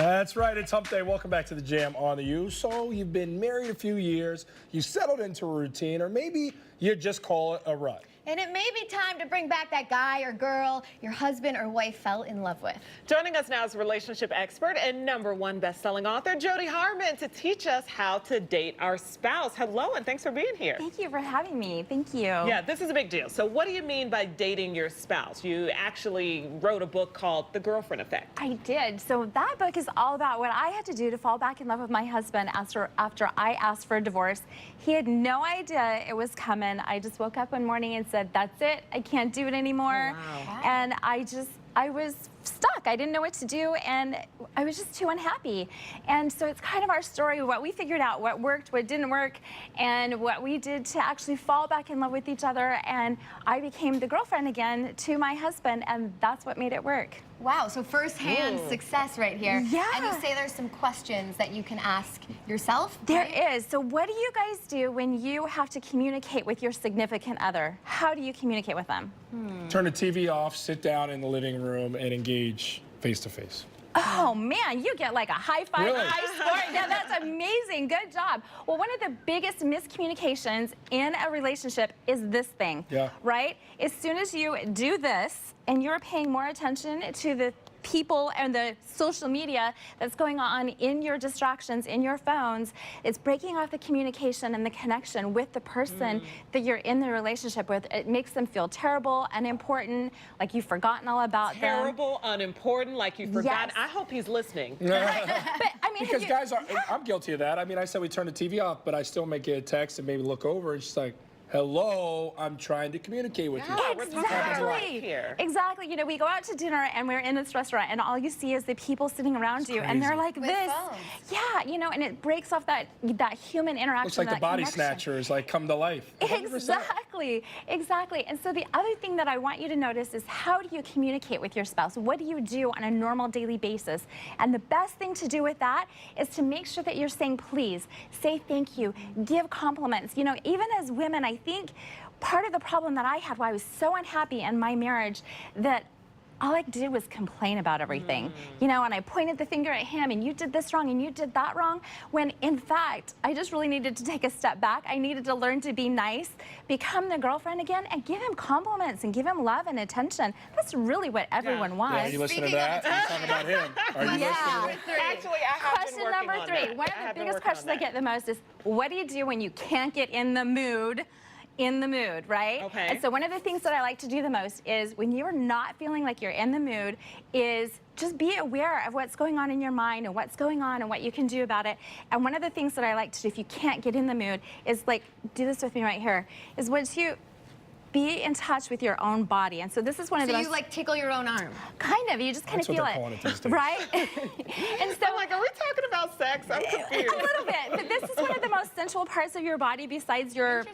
That's right, it's Hump Day. Welcome back to the Jam on the U. So you've been married a few years, you settled into a routine, or maybe you just call it a rut. And it may be time to bring back that guy or girl your husband or wife fell in love with. Joining us now is relationship expert and #1 best-selling author, Jodi Harman, to teach us how to date our spouse. Hello, and thanks for being here. Thank you for having me. Thank you. Yeah, this is a big deal. So what do you mean by dating your spouse? You actually wrote a book called The Girlfriend Effect. I did. So that book is all about what I had to do to fall back in love with my husband after I asked for a divorce. He had no idea it was coming. I just woke up one morning and said, that's it. I can't do it anymore. Oh, wow. And I was stuck. I didn't know what to do, and I was just too unhappy. And so it's kind of our story, what we figured out, what worked, what didn't work, and what we did to actually fall back in love with each other. And I became the girlfriend again to my husband, and that's what made it work. Wow, so firsthand success right here. Yeah. And you say there's some questions that you can ask yourself? There is. So what do you guys do when you have to communicate with your significant other? How do you communicate with them? Turn the TV off, sit down in the living room, and engage face to face. Oh man, you get like a high five, Really? high score. Yeah, that's amazing. Good job. Well, one of the biggest miscommunications in a relationship is this thing, right? As soon as you do this and you're paying more attention to the people and the social media that's going on in your distractions, in your phones, it's breaking off the communication and the connection with the person that you're in the relationship with. It makes them feel terrible, unimportant, like you've forgotten all about them. Terrible, unimportant, like you forgot. Yes. I hope he's listening. But I mean, Because guys are, I'm guilty of that. I mean, I said we turn the TV off, but I still may get a text and maybe look over and she's like, hello, I'm trying to communicate with you. Exactly. Here. Exactly. You know, we go out to dinner and we're in this restaurant and all you see is the people sitting around you and they're like With this. phones. Yeah, you know, and it breaks off that human interaction. Looks like the that body connection. snatchers like come to life. 100%. Exactly, exactly. And so the other thing that I want you to notice is how do you communicate with your spouse? What do you do on a normal daily basis? And the best thing to do with that is to make sure that you're saying please, say thank you, give compliments. You know, even as women, I think part of the problem that I had, why I was so unhappy in my marriage, that all I did was complain about everything. You know, and I pointed the finger at him and you did this wrong and you did that wrong, when in fact, I just really needed to take a step back. I needed to learn to be nice, become the girlfriend again, and give him compliments and give him love and attention. That's really what everyone wants. Yeah, you listen to that? You're talking about him. Are you listening to that? Actually, I have Question been working number on 3. that. One of the biggest questions I get the most is, what do you do when you can't get in the mood? Right? Okay. And so one of the things that I like to do the most is when you're not feeling like you're in the mood is just be aware of what's going on in your mind and what's going on and what you can do about it. And one of the things that I like to do if you can't get in the mood is, like, do this with me right here, is once you be in touch with your own body. And so this is one of the most... So you like tickle your own arm? Kind of, you just kind of feel it, right? And so, I'm like, are we talking about sex? I'm confused. a little bit, but this is one of the most sensual parts of your body besides your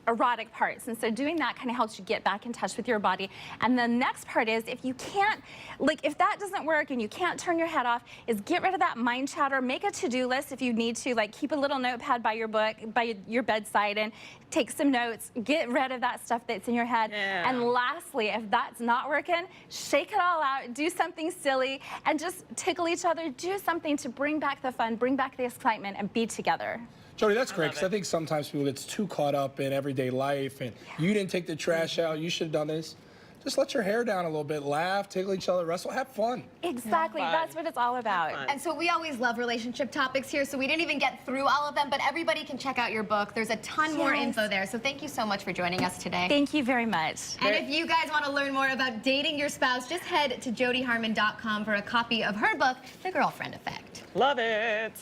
erotic parts. And so doing that kind of helps you get back in touch with your body. And the next part is, if you can't, like, if that doesn't work and you can't turn your head off, is get rid of that mind chatter. Make a to-do list if you need to, like keep a little notepad by your book, by your bedside, and take some notes. Get rid of that stuff that's in your head. Yeah. And lastly, if that's not working, shake it all out, do something silly, and just tickle each other. Do something to bring back the fun, bring back the excitement, and be together. Jodi, that's great, because I think sometimes people get too caught up in everyday life and you didn't take the trash out, you should have done this. Just let your hair down a little bit, laugh, tickle each other, wrestle, have fun. Exactly, that's what it's all about. And so we always love relationship topics here, so we didn't even get through all of them, but everybody can check out your book. There's a ton more info there, so thank you so much for joining us today. Thank you very much. And if you guys want to learn more about dating your spouse, just head to jodiharman.com for a copy of her book, The Girlfriend Effect. Love it.